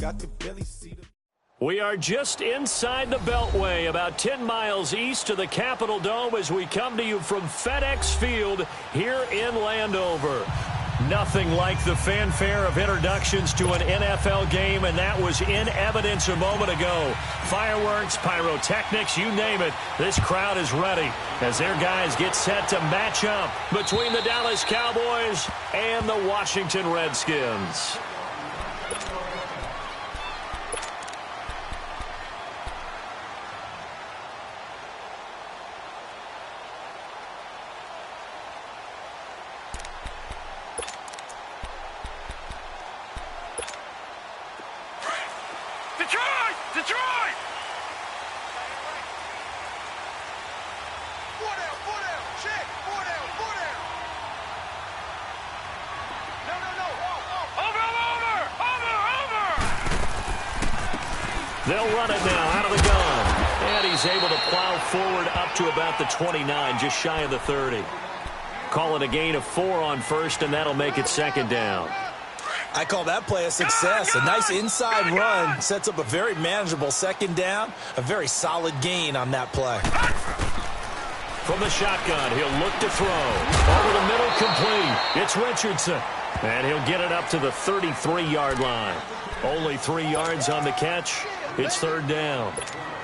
got to barely see the. We are just inside the Beltway, about 10 miles east of the Capitol Dome as we come to you from FedEx Field here in Landover. Nothing like the fanfare of introductions to an NFL game, and that was in evidence a moment ago. Fireworks, pyrotechnics, you name it. This crowd is ready as their guys get set to match up between the Dallas Cowboys and the Washington Redskins. Detroit! Four down, check, four down. No, over! They'll run it now out of the gun. And he's able to plow forward up to about the 29, just shy of the 30. Call it a gain of 4 on first, and that'll make it second down. I call that play a success. A nice inside run sets up a very manageable second down. A very solid gain on that play. From the shotgun, he'll look to throw. Over the middle, complete. It's Richardson. And he'll get it up to the 33-yard line. Only 3 yards on the catch. It's third down.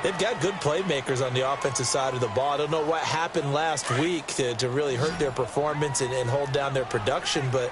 They've got good playmakers on the offensive side of the ball. I don't know what happened last week to really hurt their performance and hold down their production, but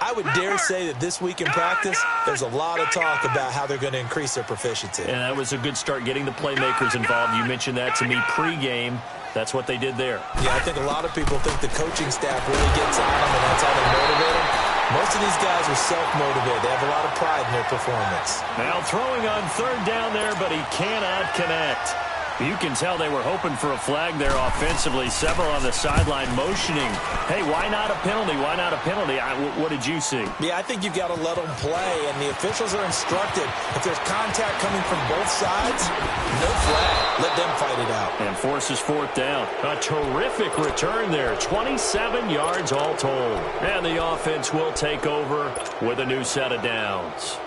I would dare say that this week in practice, there's a lot of talk about how they're going to increase their proficiency. And that was a good start getting the playmakers involved. You mentioned that to me pregame. That's what they did there. Yeah, I think a lot of people think the coaching staff really gets on them, and that's how they motivate them. Most of these guys are self-motivated. They have a lot of pride in their performance. Now throwing on third down there, but he cannot connect. You can tell they were hoping for a flag there offensively. Several on the sideline motioning. Hey, why not a penalty? Why not a penalty? What did you see? Yeah, I think you've got to let them play, and the officials are instructed. If there's contact coming from both sides, no flag. Let them fight it out. And forces fourth down. A terrific return there. 27 yards all told. And the offense will take over with a new set of downs.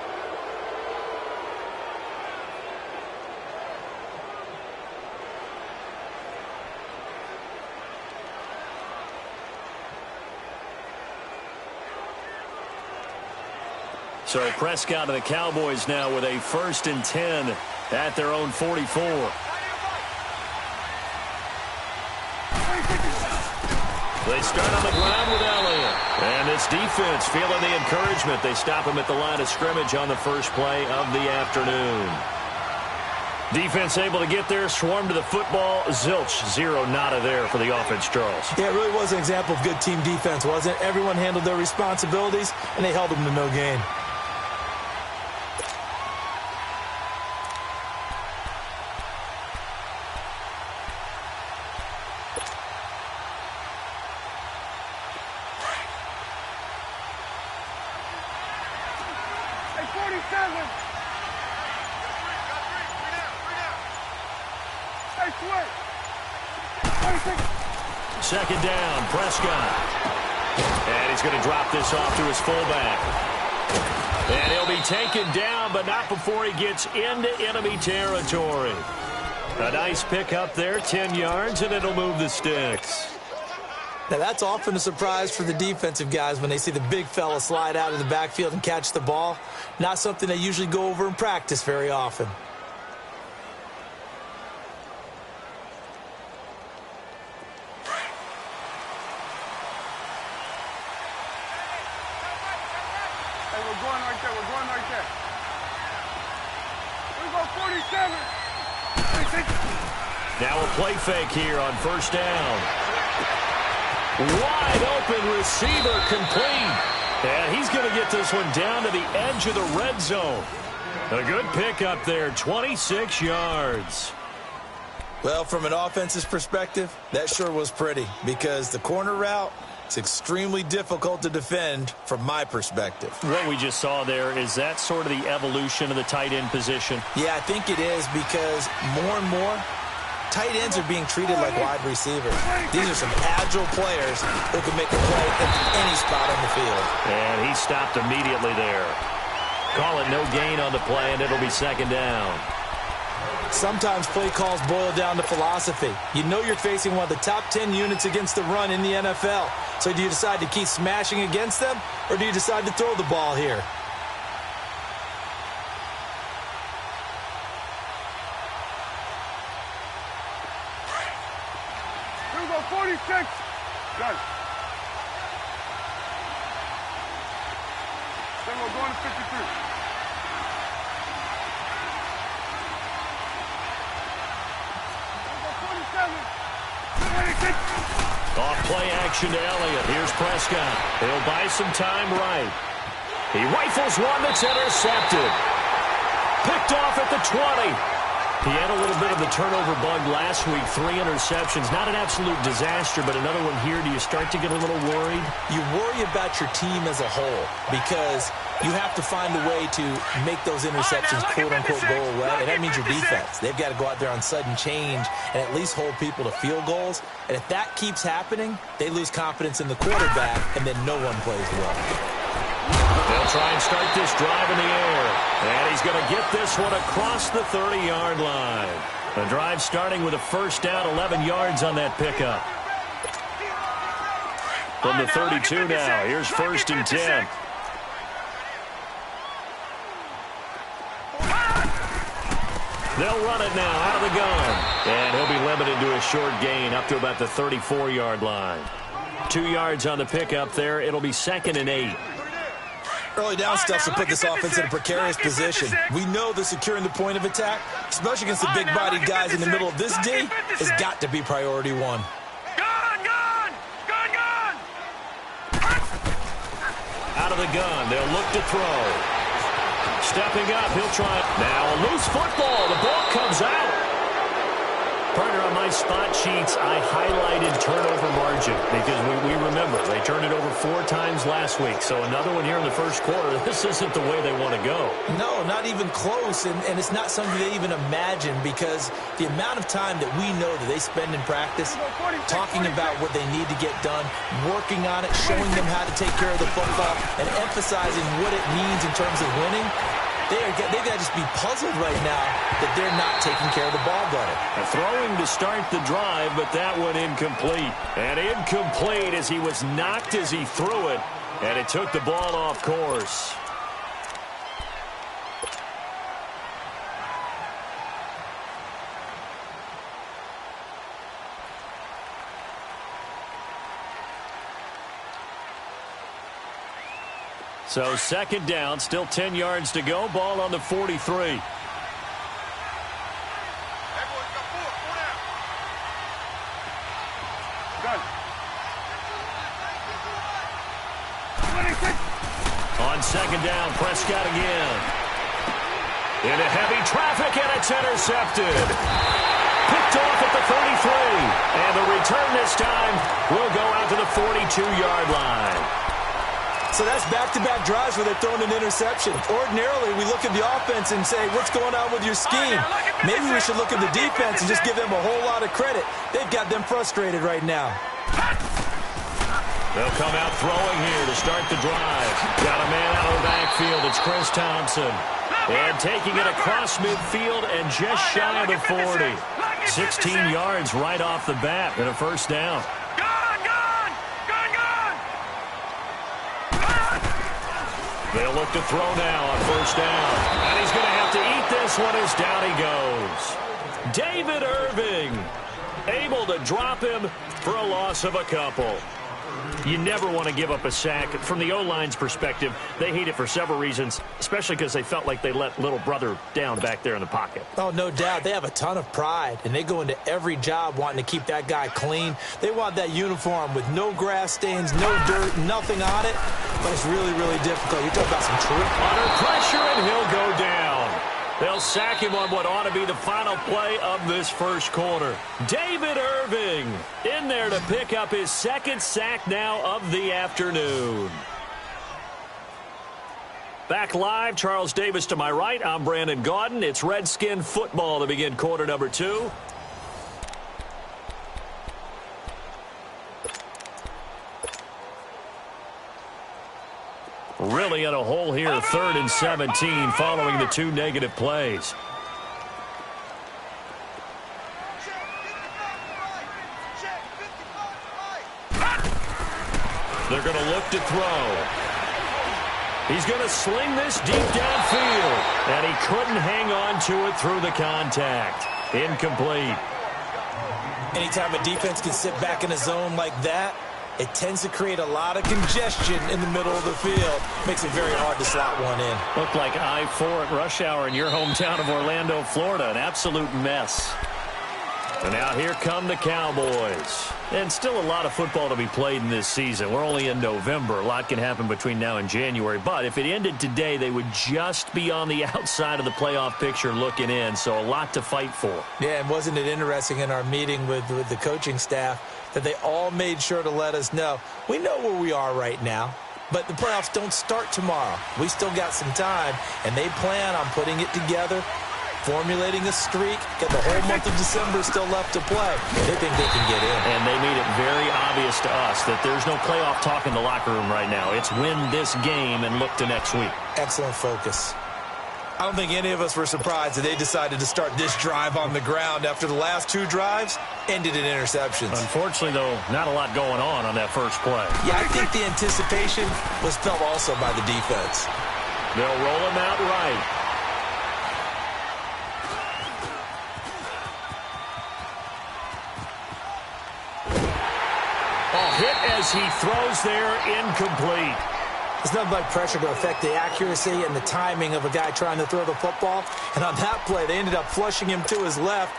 So Prescott and the Cowboys now with a 1st and 10 at their own 44. They start on the ground with Elliott. And this defense feeling the encouragement. They stop him at the line of scrimmage on the first play of the afternoon. Defense able to get there, swarm to the football. Zilch, 0 nada there for the offense, Charles. Yeah, it really was an example of good team defense, wasn't it? Everyone handled their responsibilities, and they held them to no gain. Second down, Prescott. And he's going to drop this off to his fullback. And he'll be taken down, but not before he gets into enemy territory. A nice pickup there, 10 yards, and it'll move the sticks. Now, that's often a surprise for the defensive guys when they see the big fella slide out of the backfield and catch the ball. Not something they usually go over in practice very often. Now a play fake here on first down. Wide open receiver complete. And he's going to get this one down to the edge of the red zone. A good pickup there, 26 yards. Well, from an offensive perspective, that sure was pretty because the corner route is extremely difficult to defend from my perspective. What we just saw there, is that sort of the evolution of the tight end position? Yeah, I think it is because more and more tight ends are being treated like wide receivers. These are some agile players who can make a play at any spot on the field. And he stopped immediately there. Call it no gain on the play, and it'll be second down. Sometimes play calls boil down to philosophy. You know you're facing one of the top 10 units against the run in the NFL. So do you decide to keep smashing against them, or do you decide to throw the ball here? Here we go, 46. Done. Then we're going to 53. Off play action to Elliott. Here's Prescott. He'll buy some time right. He rifles one that's intercepted. Picked off at the 20. He had a little bit of the turnover bug last week. 3 interceptions. Not an absolute disaster, but another one here. Do you start to get a little worried? You worry about your team as a whole because you have to find a way to make those interceptions, quote-unquote, go away. And that means your defense. They've got to go out there on sudden change and at least hold people to field goals. And if that keeps happening, they lose confidence in the quarterback, and then no one plays well. They'll try and start this drive in the air. And he's going to get this one across the 30-yard line. The drive starting with a first down, 11 yards on that pickup. From the 32 now, here's first and 10. They'll run it now out of the gun. And he'll be limited to a short gain up to about the 34-yard line. 2 yards on the pickup there. It'll be second and 8. Early down stuff will put this offense in a precarious position. We know that securing the point of attack, especially against the big-bodied guys in the middle of this D, has got to be priority one. Out of the gun, they'll look to throw. Stepping up, he'll try. Now a loose football. The ball comes out. Partner, on my spot sheets, I highlighted turnover margin because we remember they turned it over 4 times last week. So another one here in the first quarter. This isn't the way they want to go. No, not even close. And it's not something they even imagine because the amount of time that we know that they spend in practice talking about what they need to get done, working on it, showing them how to take care of the football, and emphasizing what it means in terms of winning. They've got to just be puzzled right now that they're not taking care of the ball better. Throwing to start the drive, but that one incomplete. And incomplete as he was knocked as he threw it, and it took the ball off course. So second down, still 10 yards to go. Ball on the 43. On second down, Prescott again. Into heavy traffic, and it's intercepted. Picked off at the 33. And the return this time will go out to the 42-yard line. So that's back-to-back drives where they're throwing an interception. Ordinarily, we look at the offense and say, what's going on with your scheme? Maybe we should look at the defense and just give them a whole lot of credit. They've got them frustrated right now. They'll come out throwing here to start the drive. Got a man out of the backfield. It's Chris Thompson. And taking it across midfield and just shy of the 40. 16 yards right off the bat and a first down. They'll look to throw now on first down. And he's going to have to eat this one as down he goes. David Irving able to drop him for a loss of a couple. You never want to give up a sack. From the O-line's perspective, they hate it for several reasons, especially because they felt like they let little brother down back there in the pocket. Oh, no doubt. They have a ton of pride, and they go into every job wanting to keep that guy clean. They want that uniform with no grass stains, no dirt, nothing on it, but it's really, really difficult. You're talking about some truth. Under pressure, and he'll go down. They'll sack him on what ought to be the final play of this first quarter. David Irving in there to pick up his second sack now of the afternoon. Back live, Charles Davis to my right. I'm Brandon Gaudin. It's Redskin football to begin quarter number 2. Really early in a hole here, 3rd and 17, following the 2 negative plays. They're going to look to throw. He's going to sling this deep downfield, and he couldn't hang on to it through the contact. Incomplete. Anytime a defense can sit back in a zone like that, it tends to create a lot of congestion in the middle of the field. Makes it very hard to slot one in. Looked like I-4 at rush hour in your hometown of Orlando, Florida. An absolute mess. And now here come the Cowboys. And still a lot of football to be played in this season. We're only in November. A lot can happen between now and January. But if it ended today, they would just be on the outside of the playoff picture looking in. So a lot to fight for. Yeah, and wasn't it interesting in our meeting with the coaching staff that they all made sure to let us know, we know where we are right now, but the playoffs don't start tomorrow. We still got some time, and they plan on putting it together, formulating a streak, got the whole month of December still left to play. They think they can get in. And they made it very obvious to us that there's no playoff talk in the locker room right now. It's win this game and look to next week. Excellent focus. I don't think any of us were surprised that they decided to start this drive on the ground after the last 2 drives ended in interceptions. Unfortunately, though, not a lot going on that first play. Yeah, I think the anticipation was felt also by the defense. They'll roll him out right. Hit as he throws there, incomplete. It's nothing like pressure to affect the accuracy and the timing of a guy trying to throw the football. And on that play, they ended up flushing him to his left,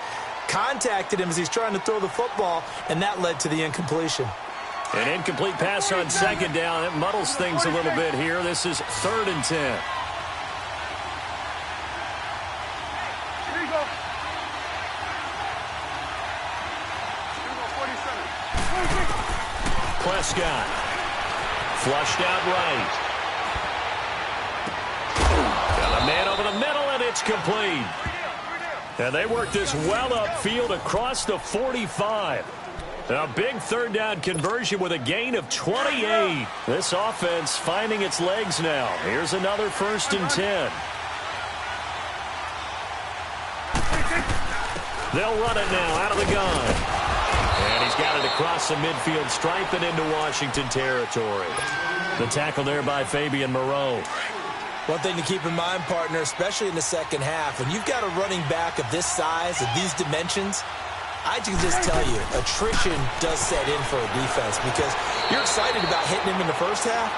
contacted him as he's trying to throw the football, and that led to the incompletion. An incomplete pass on 2nd down. It muddles things a little bit here. This is 3rd and 10. Here you go. Here you go, 47. Prescott. Flushed out right. Got a man over the middle, and it's complete. And they work this well upfield across the 45. A big 3rd down conversion with a gain of 28. This offense finding its legs now. Here's another 1st and 10. They'll run it now out of the gun. And he's got it across the midfield stripe and into Washington territory. The tackle there by Fabian Moreau. One thing to keep in mind, partner, especially in the second half, when you've got a running back of this size, of these dimensions, I can just tell you, attrition does set in for a defense because you're excited about hitting him in the first half.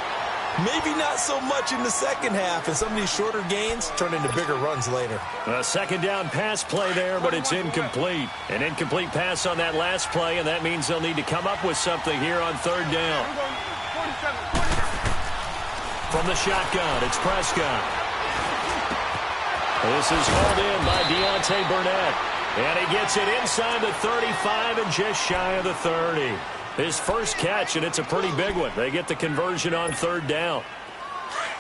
Maybe not so much in the second half, and some of these shorter gains turn into bigger runs later. A 2nd down pass play there, but it's incomplete. An incomplete pass on that last play, and that means they'll need to come up with something here on 3rd down. From the shotgun, it's Prescott. This is hauled in by Deontay Burnett. And he gets it inside the 35 and just shy of the 30. His first catch, and it's a pretty big one. They get the conversion on 3rd down.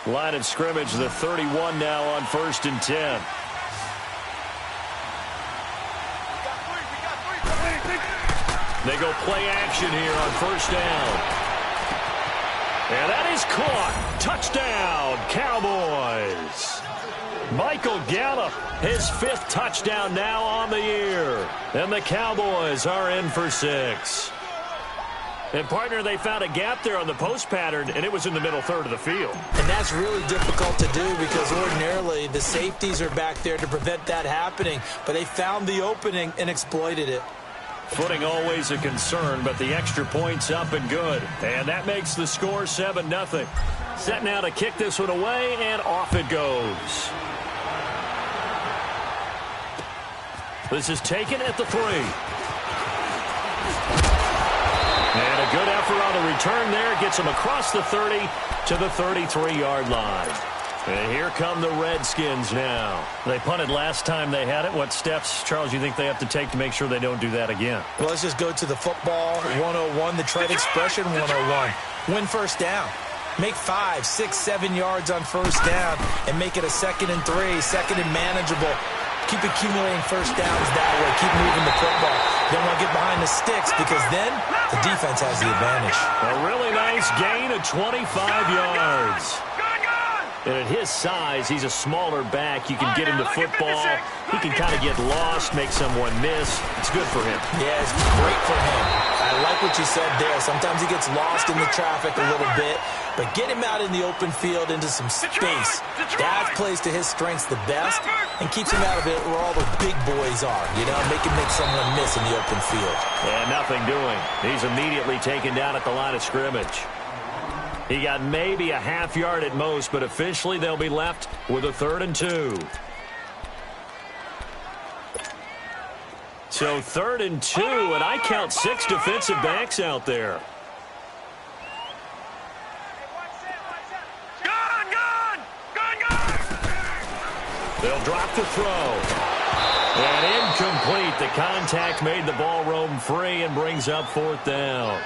Line of scrimmage, the 31 now on 1st and 10. They go play action here on 1st down. And that is caught. Touchdown, Cowboys. Michael Gallup, his 5th touchdown now on the year. And the Cowboys are in for 6. And, partner, they found a gap there on the post pattern, and it was in the middle 3rd of the field. And that's really difficult to do because ordinarily the safeties are back there to prevent that happening. But they found the opening and exploited it. Footing always a concern, but the extra point's up and good. And that makes the score 7-0. Set now to kick this one away, and off it goes. This is taken at the 3. And a good effort on the return there. Gets him across the 30 to the 33-yard line. And here come the Redskins now. They punted last time they had it. What steps, Charles, you think they have to take to make sure they don't do that again? Well, let's just go to the football 101, the trade expression 101. Win 1st down. Make 5, 6, 7 yards on 1st down and make it a 2nd and 3, 2nd and manageable. Keep accumulating 1st downs that way. Keep moving the football. You don't want to get behind the sticks because then the defense has the advantage. A really nice gain of 25 yards. And at his size, he's a smaller back. You can get him the football. He can kind of get lost, make someone miss. It's good for him. Yeah, it's great for him. I like what you said there. Sometimes he gets lost in the traffic a little bit, but get him out in the open field into some space. That plays to his strengths the best and keeps him out of it where all the big boys are, you know, make him make someone miss in the open field. And nothing doing. He's immediately taken down at the line of scrimmage. He got maybe a half yard at most, but officially they'll be left with a 3rd and 2. So 3rd and 2, and I count 6 defensive backs out there. They'll drop the throw. And incomplete. The contact made the ball roam free and brings up 4th down.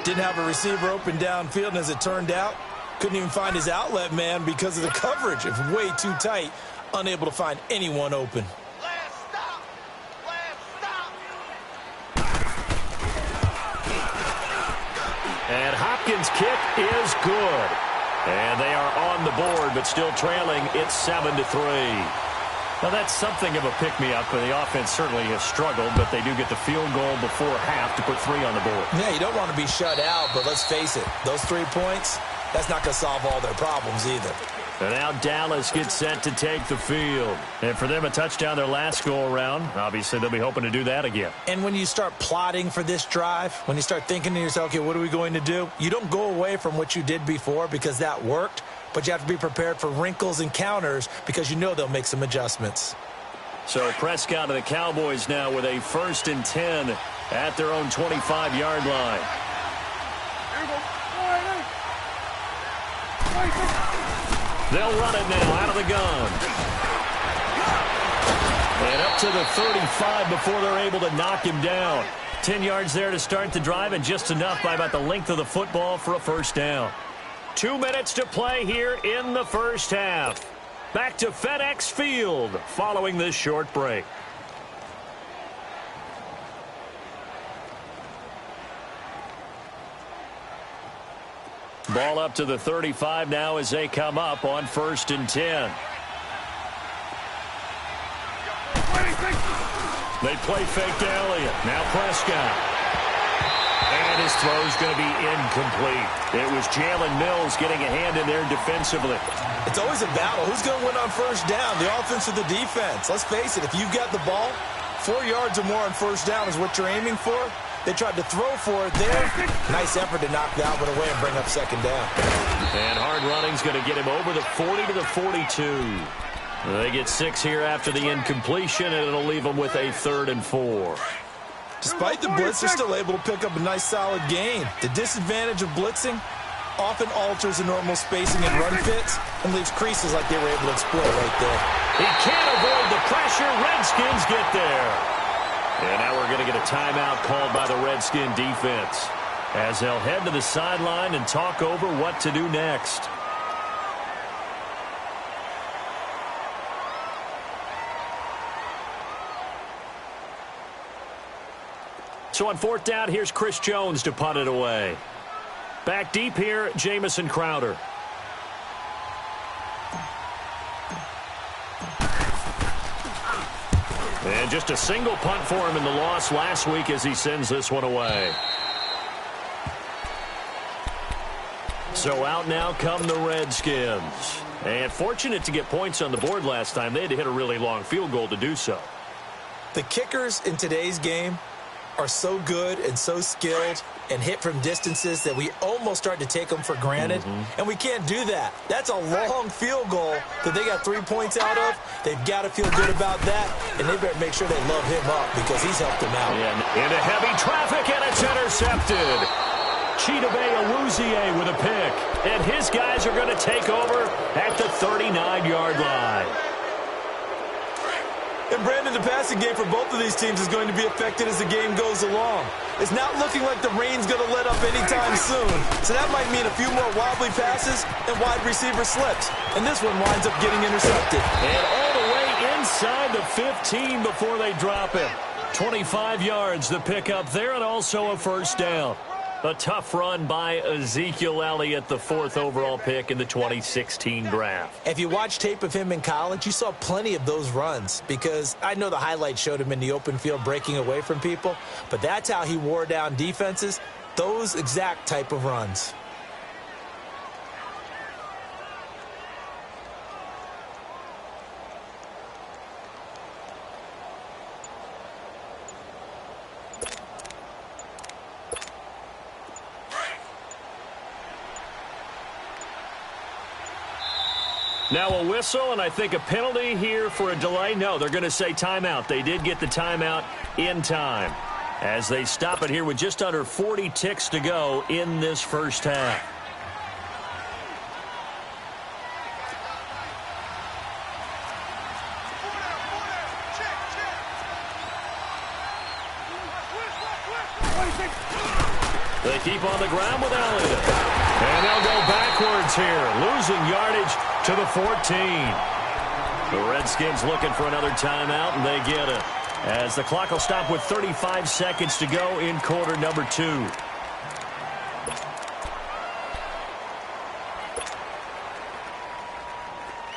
Didn't have a receiver open downfield, and as it turned out, couldn't even find his outlet man because of the coverage. It was way too tight, unable to find anyone open. And Hopkins' kick is good. And they are on the board, but still trailing. It's 7-3. Now, that's something of a pick-me-up, and the offense certainly has struggled, but they do get the field goal before half to put 3 on the board. Yeah, you don't want to be shut out, but let's face it, those 3 points, that's not going to solve all their problems either. And now Dallas gets set to take the field. And for them, a touchdown their last go-around. Obviously, they'll be hoping to do that again. And when you start plotting for this drive, when you start thinking to yourself, okay, what are we going to do? You don't go away from what you did before because that worked. But you have to be prepared for wrinkles and counters because you know they'll make some adjustments. So Prescott and the Cowboys now with a 1st and 10 at their own 25-yard line. They'll run it now out of the gun. And up to the 35 before they're able to knock him down. 10 yards there to start the drive and just enough by about the length of the football for a 1st down. 2 minutes to play here in the 1st half. Back to FedEx Field following this short break. Ball up to the 35 now as they come up on 1st and 10. They play fake to Elliott. Now Prescott. And his throw's going to be incomplete. It was Jalen Mills getting a hand in there defensively. It's always a battle. Who's going to win on 1st down, the offense or the defense? Let's face it, if you've got the ball, 4 yards or more on 1st down is what you're aiming for. They tried to throw for it there. Nice effort to knock that one away and bring up 2nd down. And hard running's going to get him over the 40 to the 42. They get 6 here after the incompletion, and it'll leave them with a 3rd and 4. Despite the blitz, they're still able to pick up a nice, solid gain. The disadvantage of blitzing often alters the normal spacing and run fits and leaves creases like they were able to exploit right there. He can't avoid the pressure. Redskins get there. And now we're going to get a timeout called by the Redskin defense as they'll head to the sideline and talk over what to do next. So on 4th down, here's Chris Jones to punt it away. Back deep here, Jamison Crowder. And just a single punt for him in the loss last week as he sends this one away. So out now come the Redskins. And fortunate to get points on the board last time. They had to hit a really long field goal to do so. The kickers in today's game are so good and so skilled and hit from distances that we almost start to take them for granted. And we can't do that. That's a long field goal that they got 3 points out of. They've got to feel good about that, and they better make sure they love him up because he's helped them out. Into heavy traffic, and it's intercepted. Chidobe Awuzie with a pick, and his guys are going to take over at the 39-yard line. And Brandon, the passing game for both of these teams is going to be affected as the game goes along. It's not looking like the rain's going to let up anytime soon. So that might mean a few more wobbly passes and wide receiver slips. And this one winds up getting intercepted. And all the way inside the 15 before they drop it. 25 yards the pick up there and also a 1st down. A tough run by Ezekiel Elliott, the 4th overall pick in the 2016 draft. If you watch tape of him in college, you saw plenty of those runs, because I know the highlights showed him in the open field breaking away from people, but that's how he wore down defenses, those exact type of runs. Now a whistle, and I think a penalty here for a delay. No, they're going to say timeout. They did get the timeout in time as they stop it here with just under 40 ticks to go in this first half. They keep on the ground with Elliott. And they'll go backwards here, losing yardage to the 14. The Redskins looking for another timeout, and they get it. As the clock will stop with 35 seconds to go in quarter number 2.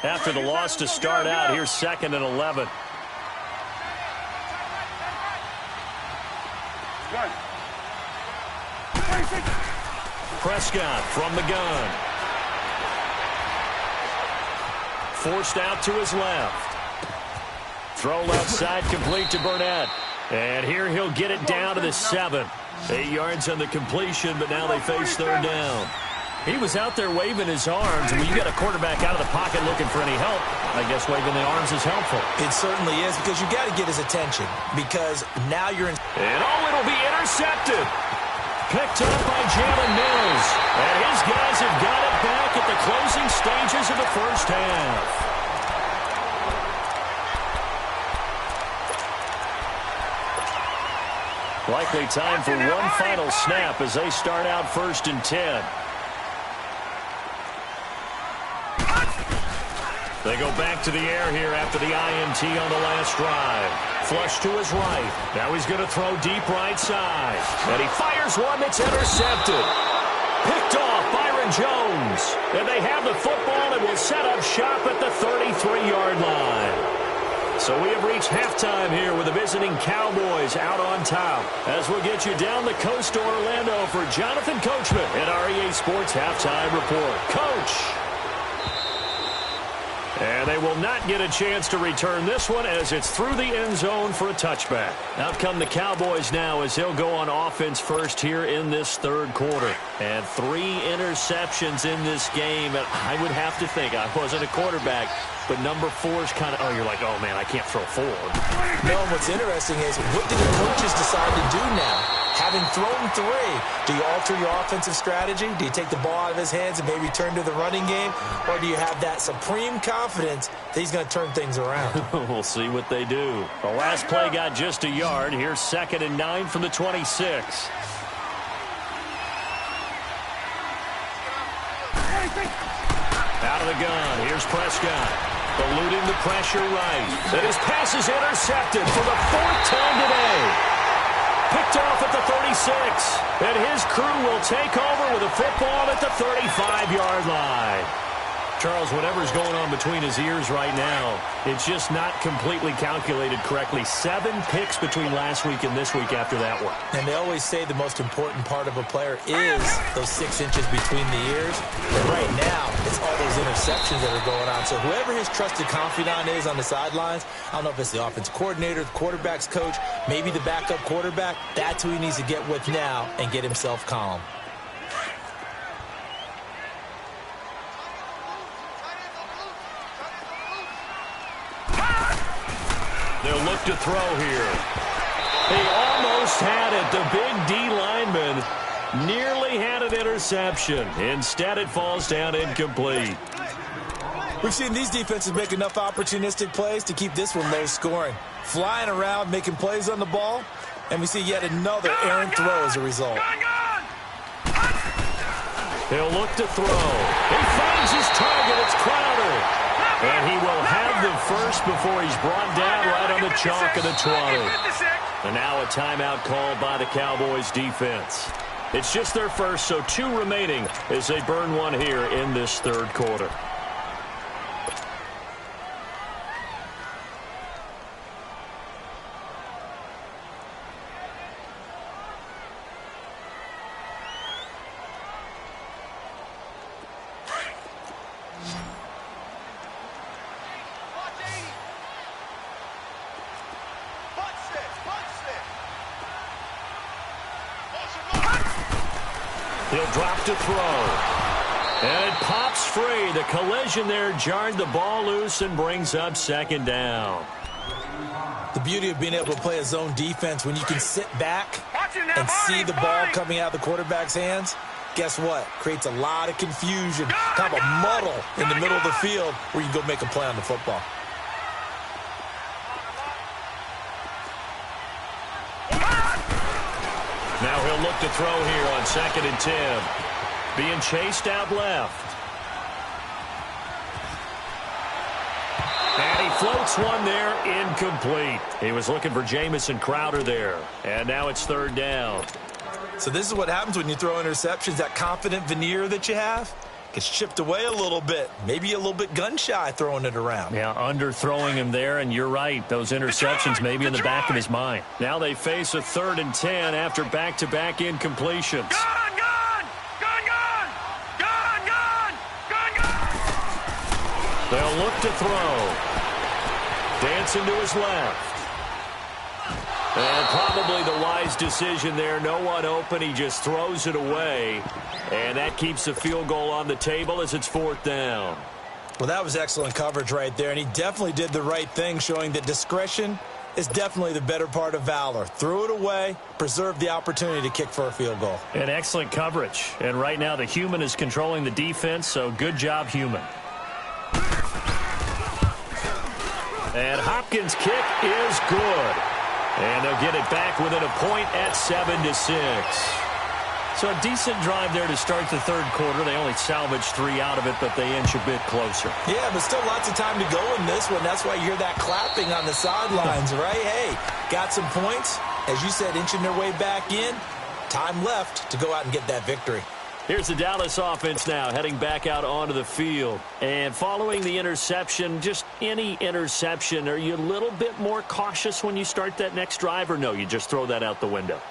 After the loss to start out, here's 2nd and 11. Prescott from the gun. Forced out to his left. Throw left side complete to Burnett. And here he'll get it down to the 7. 8 yards on the completion, but now they face 3rd down. He was out there waving his arms. When you got a quarterback out of the pocket looking for any help, I guess waving the arms is helpful. It certainly is, because you got to get his attention, because now you're in. And it'll be intercepted. Picked up by Jalen Mills. And his guys have got it back at the closing stages of the first half. Likely time for one final snap as they start out 1st and 10. They go back to the air here after the INT on the last drive. Flush to his right. Now he's going to throw deep right side. And he fires one that's intercepted. Picked off Byron Jones. And they have the football and will set up shop at the 33-yard line. So we have reached halftime here with the visiting Cowboys out on top. As we'll get you down the coast to Orlando for Jonathan Coachman at REA Sports Halftime Report. Coach! And they will not get a chance to return this one as it's through the end zone for a touchback. Out come the Cowboys now as he'll go on offense first here in this 3rd quarter. And 3 interceptions in this game. And I would have to think, I wasn't a quarterback, but number 4 is kind of, you're like, oh, man, I can't throw 4. No, and what's interesting is, what did the coaches decide to do now? Having thrown 3, do you alter your offensive strategy? Do you take the ball out of his hands and maybe turn to the running game? Or do you have that supreme confidence that he's going to turn things around? We'll see what they do. The last play got just a yard. Here's 2nd and 9 from the 26. Out of the gun. Here's Prescott. Eluding the pressure right. And his pass is intercepted for the 4th time today. Picked off at the 36. And his crew will take over with a football at the 35-yard line. Charles, whatever's going on between his ears right now, it's just not completely calculated correctly. 7 picks between last week and this week after that one. And they always say the most important part of a player is those 6 inches between the ears. But right now, it's all those interceptions that are going on. So whoever his trusted confidant is on the sidelines, I don't know if it's the offense coordinator, the quarterback's coach, maybe the backup quarterback, that's who he needs to get with now and get himself calm. They'll look to throw here. He almost had it. The big D lineman nearly had an interception. Instead, it falls down incomplete. We've seen these defenses make enough opportunistic plays to keep this one low scoring. Flying around, making plays on the ball, and we see yet another errant throw as a result. He'll look to throw. He finds his target. It's Crowder. And he will have the first before he's brought down right on the chalk of the 20. And now a timeout called by the Cowboys defense. It's just their first, so 2 remaining as they burn one here in this third quarter. He'll drop to throw. And it pops free. The collision there jarred the ball loose and brings up second down. The beauty of being able to play a zone defense when you can sit back and see the ball coming out of the quarterback's hands, guess what? Creates a lot of confusion, kind of a muddle in the middle of the field where you can go make a play on the football. Now he'll look to throw here on 2nd and 10. Being chased out left. And he floats one there, incomplete. He was looking for Jamison Crowder there. And now it's 3rd down. So this is what happens when you throw interceptions. That confident veneer that you have gets chipped away a little bit. Maybe a little bit gun-shy throwing it around. Yeah, underthrowing him there, and you're right. Those interceptions may be in the back of his mind. Now they face a 3rd and 10 after back-to-back incompletions. They'll look to throw. Dancing to his left. And probably the wise decision there. No one open. He just throws it away. And that keeps the field goal on the table as it's 4th down. Well, that was excellent coverage right there. And he definitely did the right thing, showing that discretion is definitely the better part of valor. Threw it away, preserved the opportunity to kick for a field goal. And excellent coverage. And right now the human is controlling the defense, so good job, human. And Hopkins' kick is good. And they'll get it back within a point at 7-6. So a decent drive there to start the third quarter. They only salvaged 3 out of it, but they inch a bit closer. Yeah, but still lots of time to go in this one. That's why you hear that clapping on the sidelines, right? Hey, got some points. As you said, inching their way back in. Time left to go out and get that victory. Here's the Dallas offense now, heading back out onto the field. And following the interception, just any interception, are you a little bit more cautious when you start that next drive, or no, you just throw that out the window?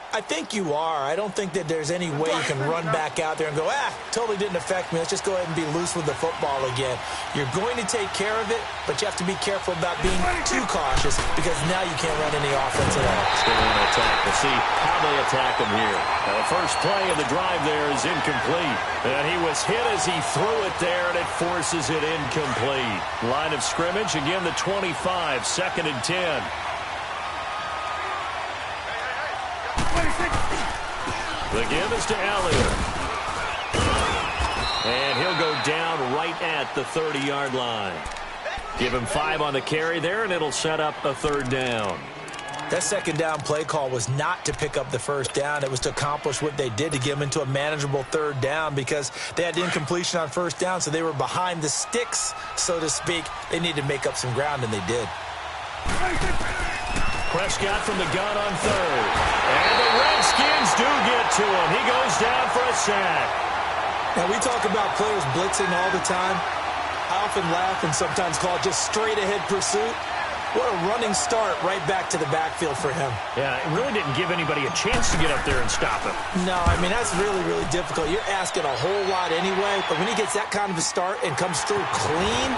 I think you are. I don't think that there's any way you can run back out there and go, totally didn't affect me. Let's just go ahead and be loose with the football again. You're going to take care of it, but you have to be careful about being too cautious because now you can't run any offense at all. Still an attack. We'll see how they attack him here. Now, the first play of the drive there is incomplete. And he was hit as he threw it there, and it forces it incomplete. Line of scrimmage, again, the 25, 2nd and 10. The give is to Elliott. And he'll go down right at the 30-yard line. Give him 5 on the carry there, and it'll set up a 3rd down. That 2nd down play call was not to pick up the 1st down. It was to accomplish what they did, to get them into a manageable 3rd down, because they had incompletion on 1st down, so they were behind the sticks, so to speak. They needed to make up some ground, and they did. Prescott from the gun on 3rd. And the Redskins do get to him. He goes down for a sack. Now, we talk about players blitzing all the time. I often laugh and sometimes call it just straight-ahead pursuit. What a running start right back to the backfield for him. Yeah, it really didn't give anybody a chance to get up there and stop him. No, I mean, that's really, really difficult. You're asking a whole lot anyway, but when he gets that kind of a start and comes through clean,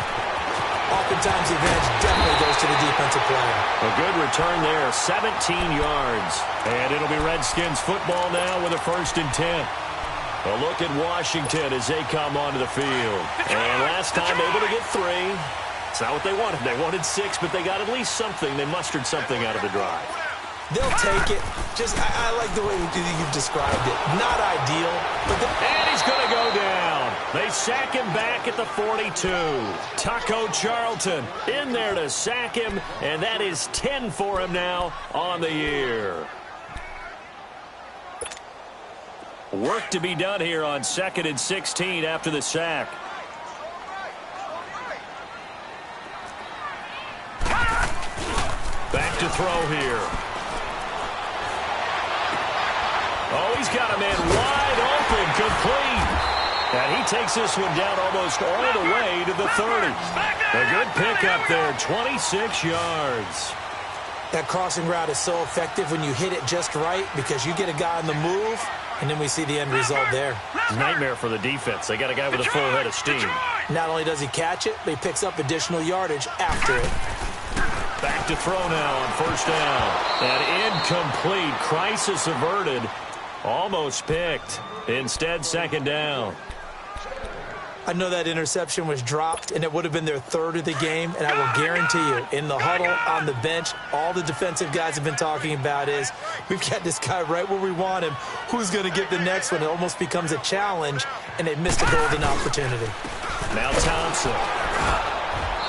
oftentimes the advantage definitely goes to the defensive player. A good return there, 17 yards. And it'll be Redskins football now with a 1st and 10. A look at Washington as they come onto the field. And last time able to get 3. It's not what they wanted. They wanted 6, but they got at least something. They mustered something out of the drive. They'll take it. I like the way you've described it. Not ideal, but and he's going to go down. They sack him back at the 42. Taco Charlton in there to sack him, and that is 10 for him now on the year. Work to be done here on 2nd and 16 after the sack. Back to throw here. Oh, he's got a man wide open, complete. And he takes this one down almost all the way to the 30. A good pickup there, 26 yards. That crossing route is so effective when you hit it just right because you get a guy on the move, and then we see the end result there. Nightmare for the defense. They got a guy with a full head of steam. Not only does he catch it, but he picks up additional yardage after it. Back to throw now on first down. And incomplete. Crisis averted. Almost picked. Instead, second down. I know that interception was dropped, and it would have been their third of the game, and I will guarantee you, in the huddle, on the bench, all the defensive guys have been talking about is, we've got this guy right where we want him. Who's going to get the next one? It almost becomes a challenge, and they missed a golden opportunity. Now Thompson.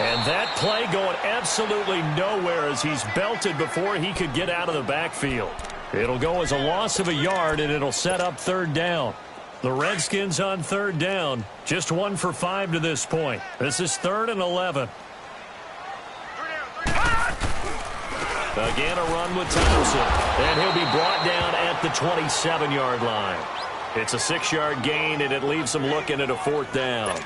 And that play going absolutely nowhere as he's belted before he could get out of the backfield. It'll go as a loss of a yard, and it'll set up third down. The Redskins on third down, just 1 for 5 to this point. This is 3rd and 11. Again, a run with Thompson. And he'll be brought down at the 27-yard line. It's a 6-yard gain, and it leaves them looking at a 4th down.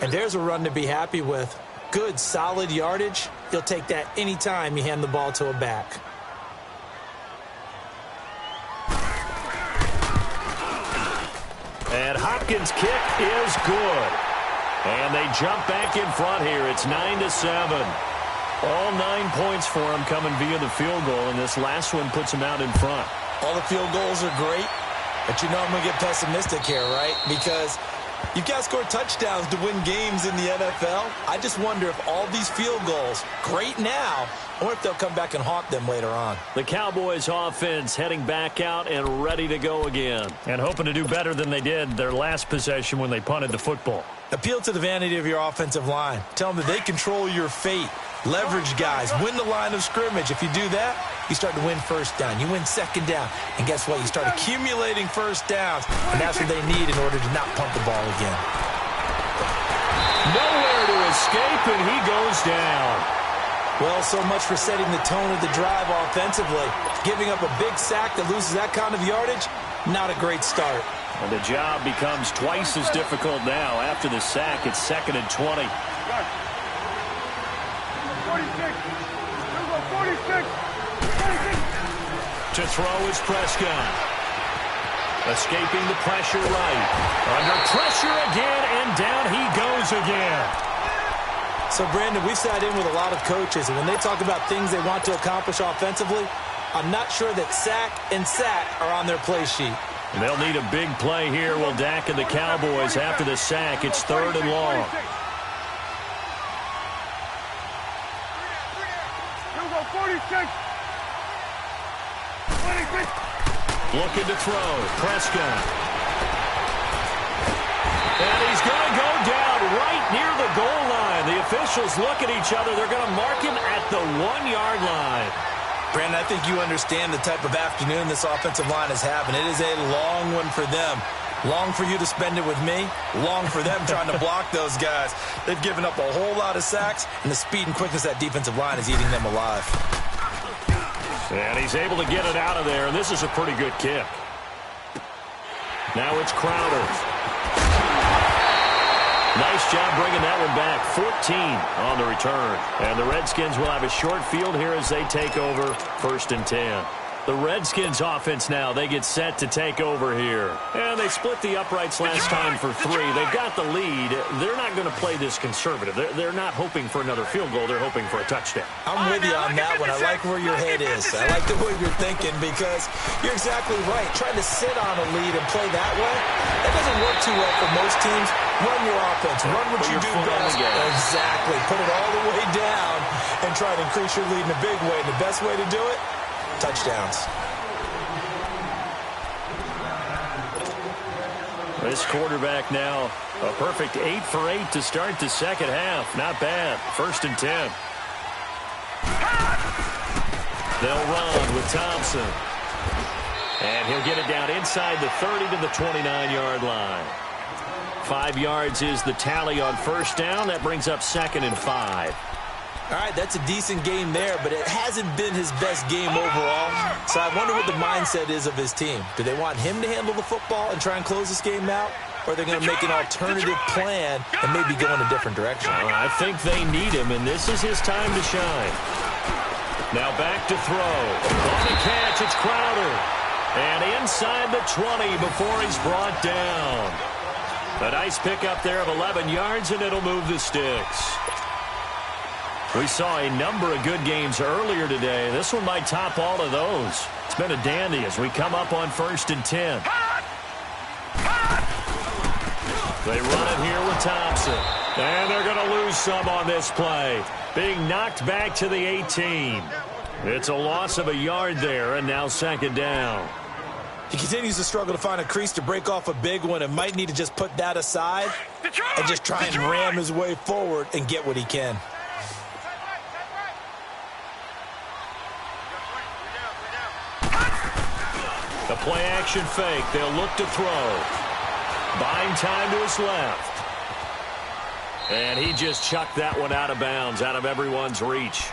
And there's a run to be happy with. Good, solid yardage. You'll take that anytime you hand the ball to a back. And Hopkins' kick is good. And they jump back in front here. It's 9-7. All 9 points for them coming via the field goal, and this last one puts them out in front. All the field goals are great, but you know I'm going to get pessimistic here, right? Because you've got to score touchdowns to win games in the NFL. I just wonder if all these field goals, great now, or if they'll come back and haunt them later on. The Cowboys offense heading back out and ready to go again. And hoping to do better than they did their last possession when they punted the football. Appeal to the vanity of your offensive line. Tell them that they control your fate. Leverage guys. Win the line of scrimmage. If you do that, you start to win first down. You win second down. And guess what? You start accumulating first downs. And that's what they need in order to not punt the ball again. Nowhere to escape, and he goes down. Well, so much for setting the tone of the drive offensively. Giving up a big sack that loses that kind of yardage, not a great start. And the job becomes twice as difficult now. After the sack, it's 2nd and 20. 46. 46. 46. To throw is Prescott. Escaping the pressure right. Under pressure again, and down he goes again. So, Brandon, we've sat in with a lot of coaches, and when they talk about things they want to accomplish offensively, I'm not sure that sack and sack are on their play sheet. And they'll need a big play here. Will Dak and the Cowboys after the sack. It's 3rd and long. Here we go, 46. 26. Looking to throw. Prescott. And he's going to go down right near the goal line. The officials look at each other. They're going to mark him at the 1-yard line. Brandon, I think you understand the type of afternoon this offensive line is having. It is a long one for them. Long for you to spend it with me. Long for them trying to block those guys. They've given up a whole lot of sacks, and the speed and quickness of that defensive line is eating them alive. And he's able to get it out of there, and this is a pretty good kick. Now it's Crowder. Nice job bringing that one back. 14 on the return. And the Redskins will have a short field here as they take over 1st and 10. The Redskins offense now, they get set to take over here. And they split the uprights last time for 3. They've got the lead. They're not going to play this conservative. They're not hoping for another field goal. They're hoping for a touchdown. I'm with you on that one. I like where your head is. I like the way you're thinking because you're exactly right. Trying to sit on a lead and play that way, that doesn't work too well for most teams. Run your offense. Run what you do best. Exactly. Put it all the way down and try to increase your lead in a big way. And the best way to do it, touchdowns. This quarterback now, a perfect 8 for 8 to start the second half. Not bad. 1st and 10. They'll run with Thompson. And he'll get it down inside the 30 to the 29-yard line. 5 yards is the tally on 1st down. That brings up 2nd and 5. All right, that's a decent game there, but it hasn't been his best game overall. So I wonder what the mindset is of his team. Do they want him to handle the football and try and close this game out? Or are they going to make an alternative plan and maybe go in a different direction? I think they need him, and this is his time to shine. Now back to throw. On the catch, it's Crowder. And inside the 20 before he's brought down. A nice pickup there of 11 yards, and it'll move the sticks. We saw a number of good games earlier today. This one might top all of those. It's been a dandy as we come up on 1st and 10. They run it here with Thompson. And they're going to lose some on this play. Being knocked back to the 18. It's a loss of a yard there, and now 2nd down. He continues to struggle to find a crease to break off a big one and might need to just put that aside and just try and ram his way forward and get what he can. The play-action fake. They'll look to throw. Buying time to his left. And he just chucked that one out of bounds, out of everyone's reach.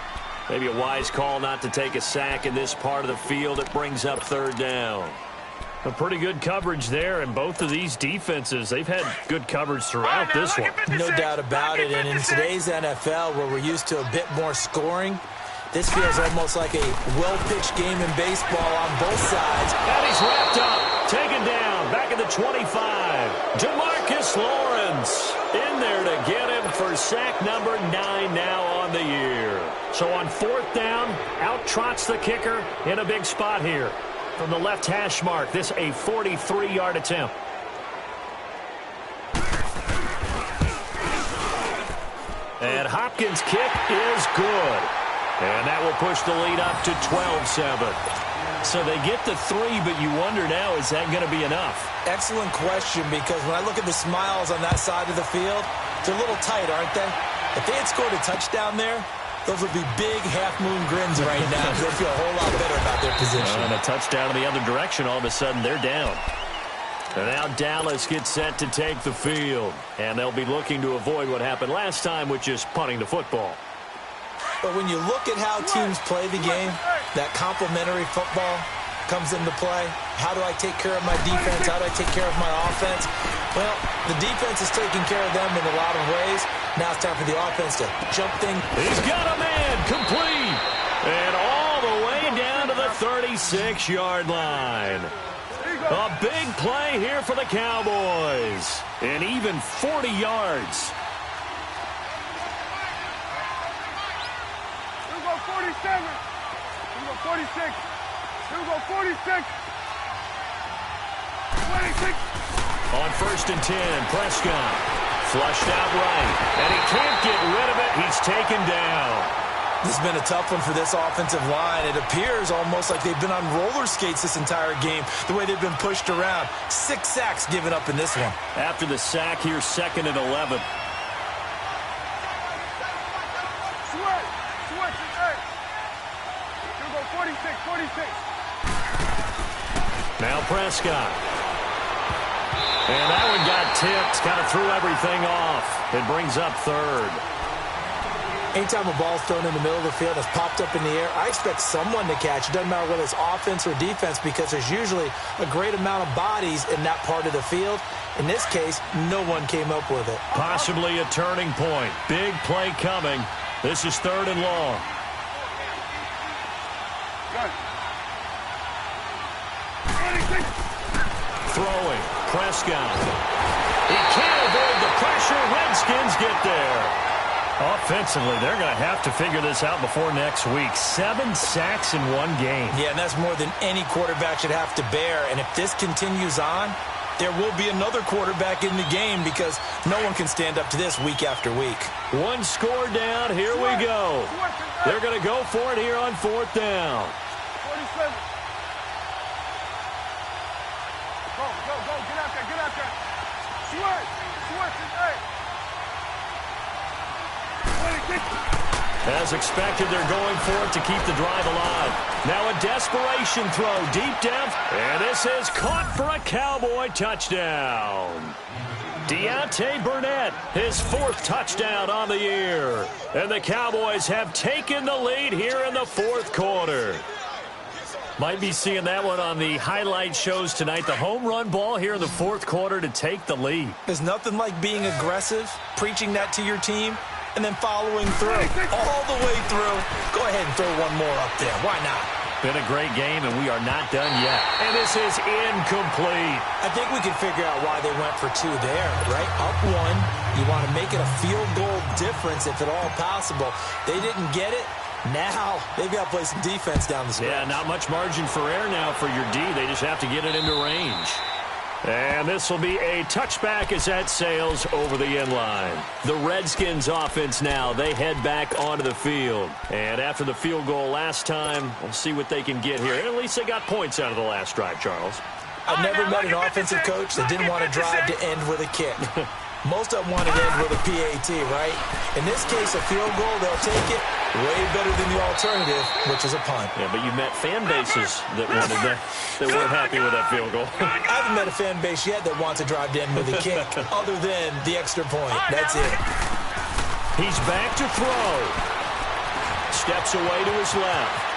Maybe a wise call not to take a sack in this part of the field. It brings up 3rd down. A pretty good coverage there, and both of these defenses, they've had good coverage throughout this one. No doubt about it, and in today's NFL, where we're used to a bit more scoring, this feels almost like a well-pitched game in baseball on both sides. And he's wrapped up, taken down, back at the 25. DeMarcus Lawrence in there to get him for sack number 9 now on the year. So on 4th down, out trots the kicker in a big spot here. From the left hash mark, this a 43-yard attempt. And Hopkins' kick is good. And that will push the lead up to 12-7. So they get the 3, but you wonder now, is that going to be enough? Excellent question, because when I look at the smiles on that side of the field, they're a little tight, aren't they? If they had scored a touchdown there, those would be big half-moon grins right now because they feel a whole lot better about their position. And a touchdown in the other direction, all of a sudden they're down. And now Dallas gets set to take the field. And they'll be looking to avoid what happened last time, which is punting the football. But when you look at how teams play the game, that complementary football comes into play. How do I take care of my defense? How do I take care of my offense? Well, the defense is taking care of them in a lot of ways. Now it's time for the offense to jump things. He's got a man complete. And all the way down to the 36-yard line. A big play here for the Cowboys. And even 40 yards. 47. Here we go, 46. Here we go, 46. 26. On 1st and 10, Prescott flushed out right. And he can't get rid of it. He's taken down. This has been a tough one for this offensive line. It appears almost like they've been on roller skates this entire game, the way they've been pushed around. 6 sacks given up in this one. After the sack, here's 2nd and 11. Now Prescott. And that one got tipped. Kind of threw everything off. It brings up 3rd. Anytime a ball's thrown in the middle of the field that's popped up in the air, I expect someone to catch. It doesn't matter whether it's offense or defense because there's usually a great amount of bodies in that part of the field. In this case, no one came up with it. Possibly a turning point. Big play coming. This is 3rd and long. Throwing. Prescott. He can't avoid the pressure. Redskins get there. Offensively, they're going to have to figure this out before next week. 7 sacks in one game. Yeah, and that's more than any quarterback should have to bear. And if this continues on, there will be another quarterback in the game because no one can stand up to this week after week. 1 score down. Here we go. They're going to go for it here on 4th down. 47. Go, get out there. Switch, As expected, they're going for it to keep the drive alive. Now a desperation throw deep down, and this is caught for a Cowboy touchdown. Deontay Burnett, his 4th touchdown on the year. And the Cowboys have taken the lead here in the 4th quarter. Might be seeing that one on the highlight shows tonight. The home run ball here in the 4th quarter to take the lead. There's nothing like being aggressive, preaching that to your team, and then following through all the way through. Go ahead and throw one more up there. Why not? Been a great game, and we are not done yet. And this is incomplete. I think we can figure out why they went for 2 there, right? Up 1. You want to make it a field goal difference if at all possible. They didn't get it. Now they've got to play some defense down the stretch. Yeah, not much margin for error now for your D. They just have to get it into range. And this will be a touchback as that sails over the end line. The Redskins offense now, they head back onto the field. And after the field goal last time, we'll see what they can get here. And at least they got points out of the last drive, Charles. I've never met an offensive coach that didn't want to drive to end with a kick. Most of them want to end with a PAT, right? In this case, a field goal, they'll take it way better than the alternative, which is a punt. Yeah, but you met fan bases that wanted that weren't happy with that field goal. I haven't met a fan base yet that wants to drive to end with a kick, other than the extra point. That's it. He's back to throw. Steps away to his left.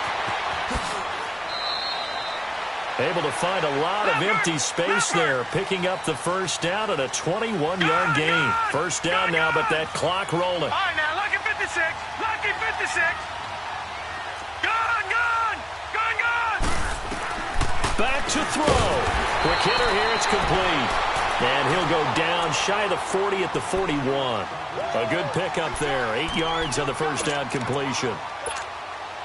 Able to find a lot of empty space there, picking up the first down at a 21-yard gain. First down now, but that clock rolling. All right, now, lucky 56. Lucky 56. Gone. Back to throw. Quick hitter here, it's complete. And he'll go down shy of the 40 at the 41. A good pickup there, 8 yards on the first down completion.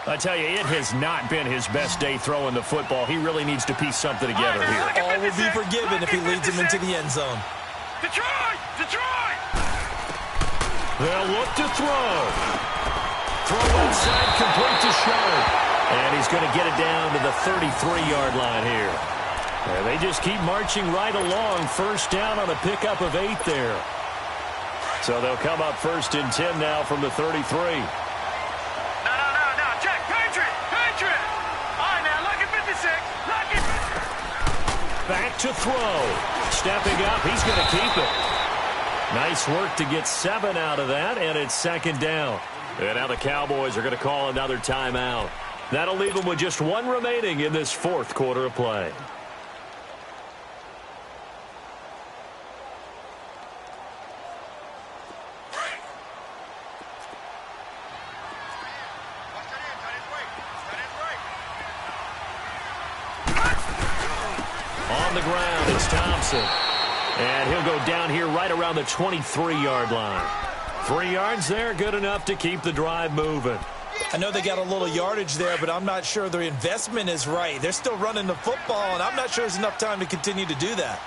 I tell you, it has not been his best day throwing the football. He really needs to piece something together here. All will be forgiven if he leads him into the end zone. Detroit! They'll look to throw. Throw inside, complete to Sharp. And he's going to get it down to the 33-yard line here. And they just keep marching right along. First down on a pickup of 8 there. So they'll come up 1st and 10 now from the 33. Back to throw. Stepping up, he's going to keep it. Nice work to get 7 out of that, and it's 2nd down. And now the Cowboys are going to call another timeout. That'll leave them with just 1 remaining in this 4th quarter of play. On the ground, it's Thompson. And he'll go down here right around the 23-yard line. 3 yards there, good enough to keep the drive moving. I know they got a little yardage there, but I'm not sure their investment is right. They're still running the football, and I'm not sure there's enough time to continue to do that.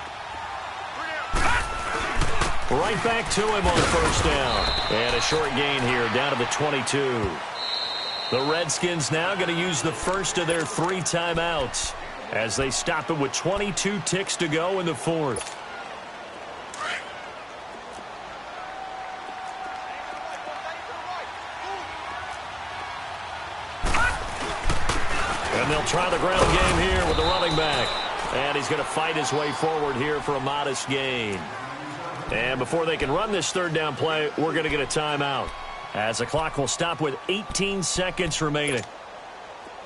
Right back to him on 1st down. And a short gain here, down to the 22. The Redskins now going to use the first of their 3 timeouts as they stop it with 22 ticks to go in the 4th. And they'll try the ground game here with the running back. And he's going to fight his way forward here for a modest gain. And before they can run this 3rd down play, we're going to get a timeout, as the clock will stop with 18 seconds remaining.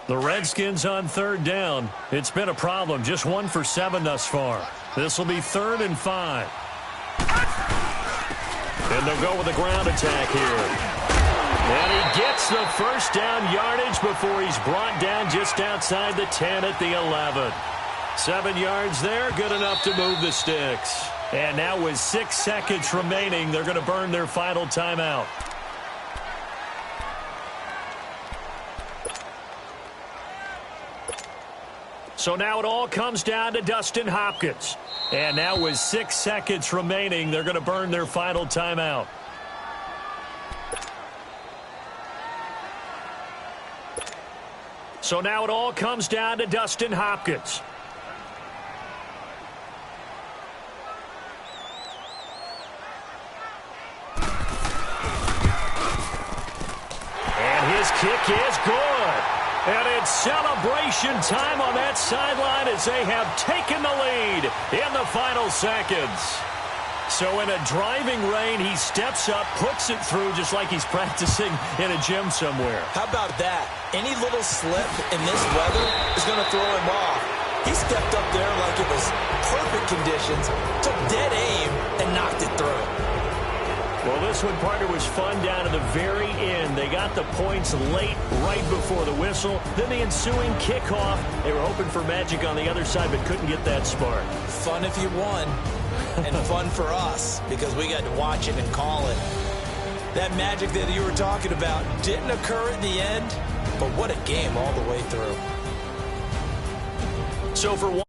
The Redskins on 3rd down. It's been a problem. Just 1 for 7 thus far. This will be 3rd and 5. And they'll go with the ground attack here. And he gets the first down yardage before he's brought down just outside the 10 at the 11. 7 yards there, good enough to move the sticks. And now with 6 seconds remaining, they're going to burn their final timeout. So now it all comes down to Dustin Hopkins. And now with 6 seconds remaining, they're going to burn their final timeout. So now it all comes down to Dustin Hopkins. And his kick is good. And it's celebration time on that sideline as they have taken the lead in the final seconds. So in a driving rain, he steps up, puts it through just like he's practicing in a gym somewhere. How about that? Any little slip in this weather is going to throw him off. He stepped up there like it was perfect conditions, took dead aim, and knocked it through. Well, this one, partner, was fun down to the very end. They got the points late, right before the whistle. Then the ensuing kickoff. They were hoping for magic on the other side, but couldn't get that spark. Fun if you won, and fun for us because we got to watch it and call it. That magic that you were talking about didn't occur at the end, but what a game all the way through. So for one.